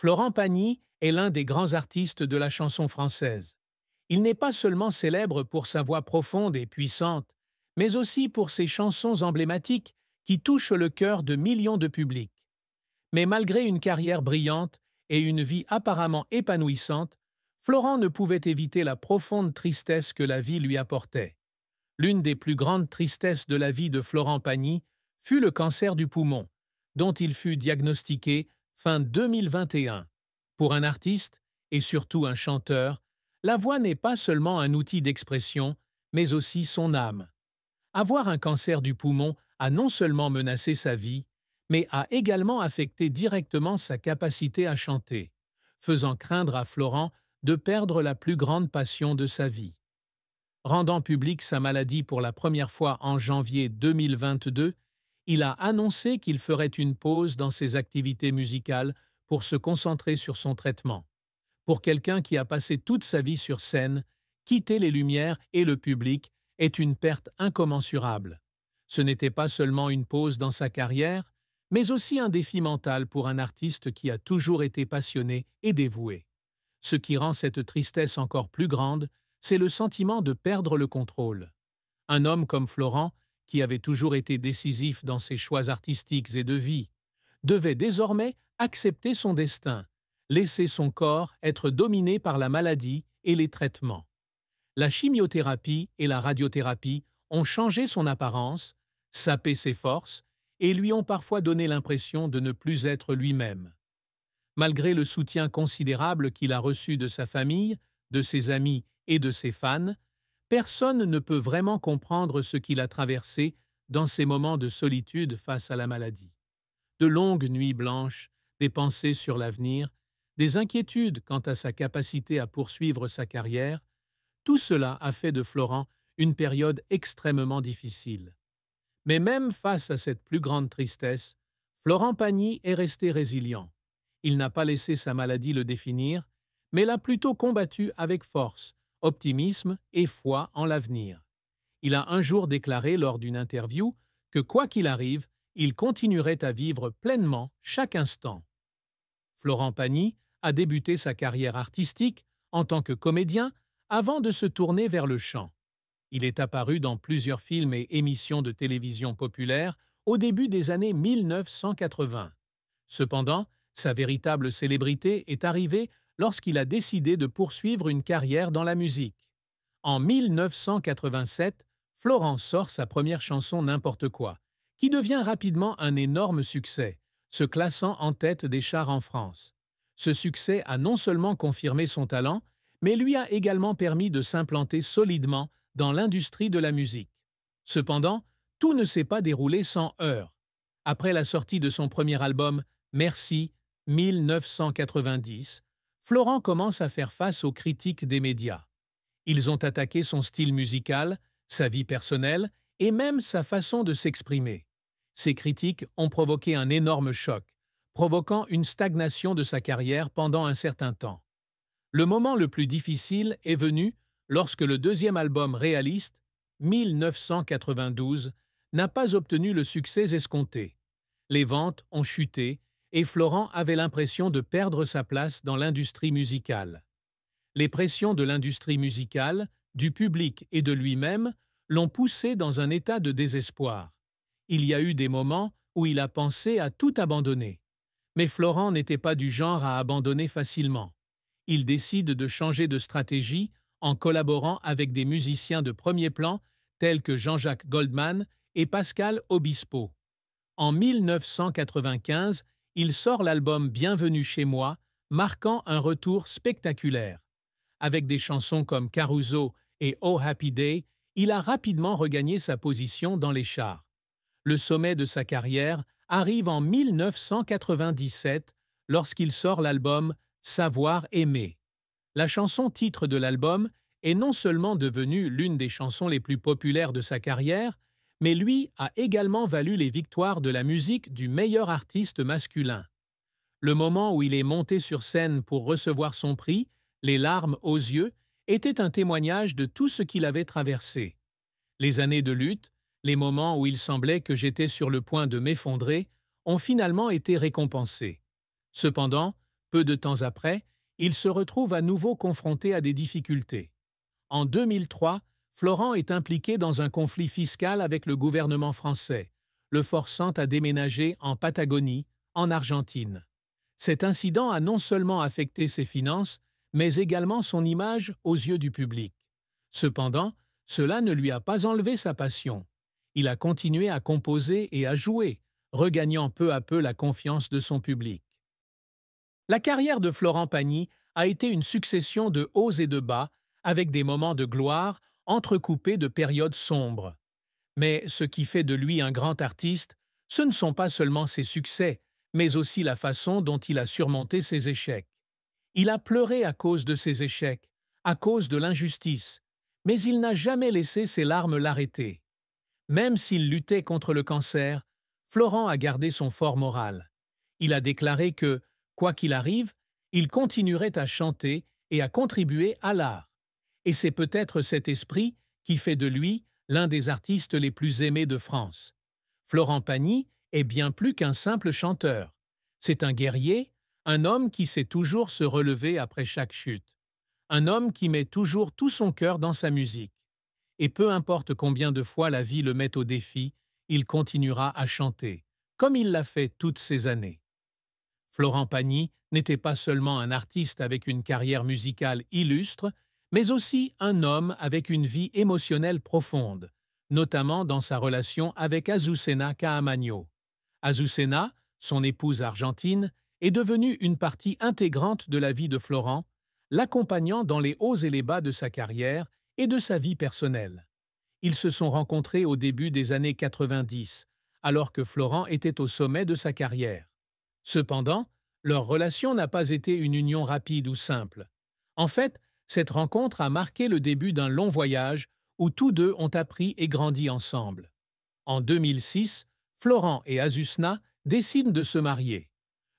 Florent Pagny est l'un des grands artistes de la chanson française. Il n'est pas seulement célèbre pour sa voix profonde et puissante, mais aussi pour ses chansons emblématiques qui touchent le cœur de millions de publics. Mais malgré une carrière brillante et une vie apparemment épanouissante, Florent ne pouvait éviter la profonde tristesse que la vie lui apportait. L'une des plus grandes tristesses de la vie de Florent Pagny fut le cancer du poumon, dont il fut diagnostiqué fin 2021. Pour un artiste, et surtout un chanteur, la voix n'est pas seulement un outil d'expression, mais aussi son âme. Avoir un cancer du poumon a non seulement menacé sa vie, mais a également affecté directement sa capacité à chanter, faisant craindre à Florent de perdre la plus grande passion de sa vie. Rendant publique sa maladie pour la première fois en janvier 2022, il a annoncé qu'il ferait une pause dans ses activités musicales pour se concentrer sur son traitement. Pour quelqu'un qui a passé toute sa vie sur scène, quitter les lumières et le public est une perte incommensurable. Ce n'était pas seulement une pause dans sa carrière, mais aussi un défi mental pour un artiste qui a toujours été passionné et dévoué. Ce qui rend cette tristesse encore plus grande, c'est le sentiment de perdre le contrôle. Un homme comme Florent, qui avait toujours été décisif dans ses choix artistiques et de vie, devait désormais accepter son destin, laisser son corps être dominé par la maladie et les traitements. La chimiothérapie et la radiothérapie ont changé son apparence, sapé ses forces et lui ont parfois donné l'impression de ne plus être lui-même. Malgré le soutien considérable qu'il a reçu de sa famille, de ses amis et de ses fans, personne ne peut vraiment comprendre ce qu'il a traversé dans ces moments de solitude face à la maladie. De longues nuits blanches, des pensées sur l'avenir, des inquiétudes quant à sa capacité à poursuivre sa carrière, tout cela a fait de Florent une période extrêmement difficile. Mais même face à cette plus grande tristesse, Florent Pagny est resté résilient. Il n'a pas laissé sa maladie le définir, mais l'a plutôt combattue avec force, optimisme et foi en l'avenir. Il a un jour déclaré lors d'une interview que quoi qu'il arrive, il continuerait à vivre pleinement chaque instant. Florent Pagny a débuté sa carrière artistique en tant que comédien avant de se tourner vers le chant. Il est apparu dans plusieurs films et émissions de télévision populaires au début des années 1980. Cependant, sa véritable célébrité est arrivée lorsqu'il a décidé de poursuivre une carrière dans la musique. En 1987, Florent sort sa première chanson N'importe quoi, qui devient rapidement un énorme succès, se classant en tête des charts en France. Ce succès a non seulement confirmé son talent, mais lui a également permis de s'implanter solidement dans l'industrie de la musique. Cependant, tout ne s'est pas déroulé sans heurts. Après la sortie de son premier album Merci 1990, Florent commence à faire face aux critiques des médias. Ils ont attaqué son style musical, sa vie personnelle et même sa façon de s'exprimer. Ces critiques ont provoqué un énorme choc, provoquant une stagnation de sa carrière pendant un certain temps. Le moment le plus difficile est venu lorsque le deuxième album réaliste, 1992, n'a pas obtenu le succès escompté. Les ventes ont chuté et Florent avait l'impression de perdre sa place dans l'industrie musicale. Les pressions de l'industrie musicale, du public et de lui-même l'ont poussé dans un état de désespoir. Il y a eu des moments où il a pensé à tout abandonner. Mais Florent n'était pas du genre à abandonner facilement. Il décide de changer de stratégie en collaborant avec des musiciens de premier plan tels que Jean-Jacques Goldman et Pascal Obispo. En 1995, il sort l'album Bienvenue chez moi, marquant un retour spectaculaire. Avec des chansons comme Caruso et Oh Happy Day, il a rapidement regagné sa position dans les charts. Le sommet de sa carrière arrive en 1997 lorsqu'il sort l'album Savoir aimer. La chanson titre de l'album est non seulement devenue l'une des chansons les plus populaires de sa carrière, mais lui a également valu les victoires de la musique du meilleur artiste masculin. Le moment où il est monté sur scène pour recevoir son prix, les larmes aux yeux, était un témoignage de tout ce qu'il avait traversé. Les années de lutte, les moments où il semblait que j'étais sur le point de m'effondrer, ont finalement été récompensés. Cependant, Peu de temps après, il se retrouve à nouveau confronté à des difficultés. En 2003, Florent est impliqué dans un conflit fiscal avec le gouvernement français, le forçant à déménager en Patagonie, en Argentine. Cet incident a non seulement affecté ses finances, mais également son image aux yeux du public. Cependant, cela ne lui a pas enlevé sa passion. Il a continué à composer et à jouer, regagnant peu à peu la confiance de son public. La carrière de Florent Pagny a été une succession de hauts et de bas, avec des moments de gloire entrecoupés de périodes sombres. Mais ce qui fait de lui un grand artiste, ce ne sont pas seulement ses succès, mais aussi la façon dont il a surmonté ses échecs. Il a pleuré à cause de ses échecs, à cause de l'injustice, mais il n'a jamais laissé ses larmes l'arrêter. Même s'il luttait contre le cancer, Florent a gardé son fort moral. Il a déclaré que, quoi qu'il arrive, il continuerait à chanter et à contribuer à l'art. Et c'est peut-être cet esprit qui fait de lui l'un des artistes les plus aimés de France. Florent Pagny est bien plus qu'un simple chanteur. C'est un guerrier, un homme qui sait toujours se relever après chaque chute. Un homme qui met toujours tout son cœur dans sa musique. Et peu importe combien de fois la vie le met au défi, il continuera à chanter, comme il l'a fait toutes ces années. Florent Pagny n'était pas seulement un artiste avec une carrière musicale illustre, mais aussi un homme avec une vie émotionnelle profonde, notamment dans sa relation avec Azucena Caamaño. Azucena, son épouse argentine, est devenue une partie intégrante de la vie de Florent, l'accompagnant dans les hauts et les bas de sa carrière et de sa vie personnelle. Ils se sont rencontrés au début des années 90, alors que Florent était au sommet de sa carrière. Cependant, leur relation n'a pas été une union rapide ou simple. En fait, cette rencontre a marqué le début d'un long voyage où tous deux ont appris et grandi ensemble. En 2006, Florent et Azucena décident de se marier.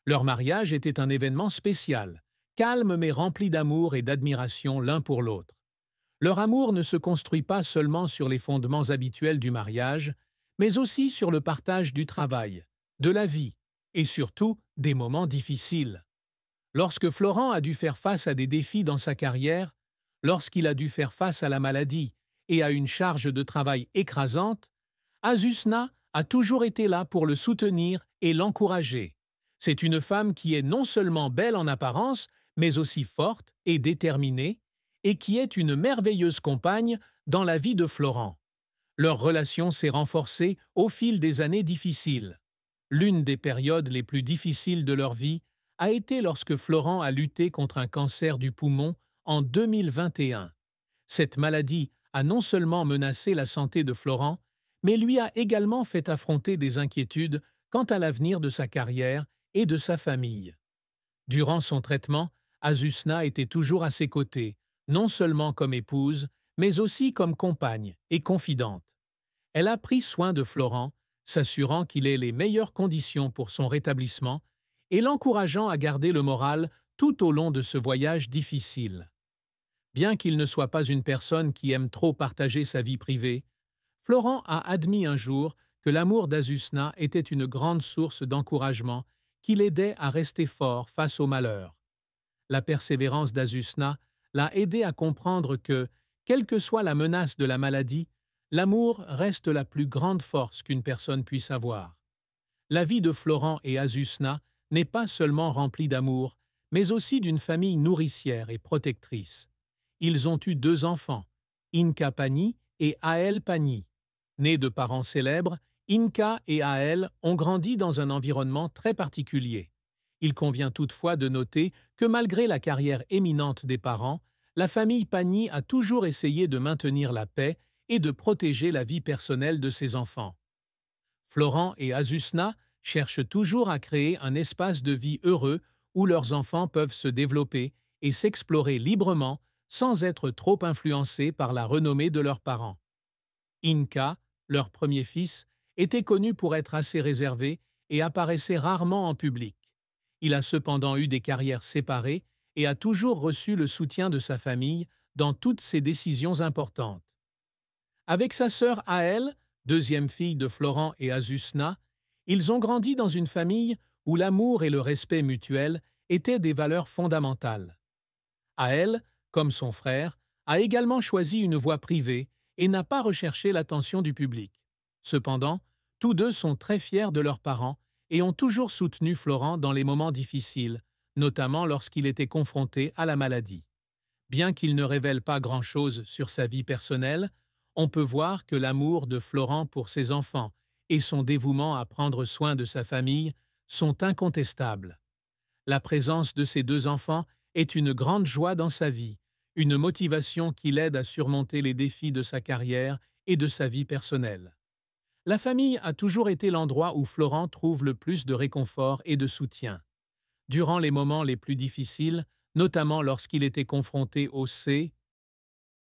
Leur mariage était un événement spécial, calme mais rempli d'amour et d'admiration l'un pour l'autre. Leur amour ne se construit pas seulement sur les fondements habituels du mariage, mais aussi sur le partage du travail, de la vie et surtout des moments difficiles. Lorsque Florent a dû faire face à des défis dans sa carrière, lorsqu'il a dû faire face à la maladie et à une charge de travail écrasante, Azucena a toujours été là pour le soutenir et l'encourager. C'est une femme qui est non seulement belle en apparence, mais aussi forte et déterminée, et qui est une merveilleuse compagne dans la vie de Florent. Leur relation s'est renforcée au fil des années difficiles. L'une des périodes les plus difficiles de leur vie a été lorsque Florent a lutté contre un cancer du poumon en 2021. Cette maladie a non seulement menacé la santé de Florent, mais lui a également fait affronter des inquiétudes quant à l'avenir de sa carrière et de sa famille. Durant son traitement, Azucena était toujours à ses côtés, non seulement comme épouse, mais aussi comme compagne et confidente. Elle a pris soin de Florent, s'assurant qu'il ait les meilleures conditions pour son rétablissement et l'encourageant à garder le moral tout au long de ce voyage difficile. Bien qu'il ne soit pas une personne qui aime trop partager sa vie privée, Florent a admis un jour que l'amour d'Azucena était une grande source d'encouragement qui l'aidait à rester fort face au malheur. La persévérance d'Azucena l'a aidé à comprendre que, quelle que soit la menace de la maladie, l'amour reste la plus grande force qu'une personne puisse avoir. La vie de Florent et Azucena n'est pas seulement remplie d'amour, mais aussi d'une famille nourricière et protectrice. Ils ont eu 2 enfants, Inka Pagny et Aël Pagny. Nés de parents célèbres, Inka et Aël ont grandi dans un environnement très particulier. Il convient toutefois de noter que malgré la carrière éminente des parents, la famille Pagny a toujours essayé de maintenir la paix et de protéger la vie personnelle de ses enfants. Florent et Azucena cherchent toujours à créer un espace de vie heureux où leurs enfants peuvent se développer et s'explorer librement sans être trop influencés par la renommée de leurs parents. Inka, leur premier fils, était connu pour être assez réservé et apparaissait rarement en public. Il a cependant eu des carrières séparées et a toujours reçu le soutien de sa famille dans toutes ses décisions importantes. Avec sa sœur Aël, deuxième fille de Florent et Azucena, ils ont grandi dans une famille où l'amour et le respect mutuel étaient des valeurs fondamentales. Aël, comme son frère, a également choisi une voie privée et n'a pas recherché l'attention du public. Cependant, tous deux sont très fiers de leurs parents et ont toujours soutenu Florent dans les moments difficiles, notamment lorsqu'il était confronté à la maladie. Bien qu'il ne révèle pas grand-chose sur sa vie personnelle, on peut voir que l'amour de Florent pour ses enfants et son dévouement à prendre soin de sa famille sont incontestables. La présence de ces deux enfants est une grande joie dans sa vie, une motivation qui l'aide à surmonter les défis de sa carrière et de sa vie personnelle. La famille a toujours été l'endroit où Florent trouve le plus de réconfort et de soutien. Durant les moments les plus difficiles, notamment lorsqu'il était confronté au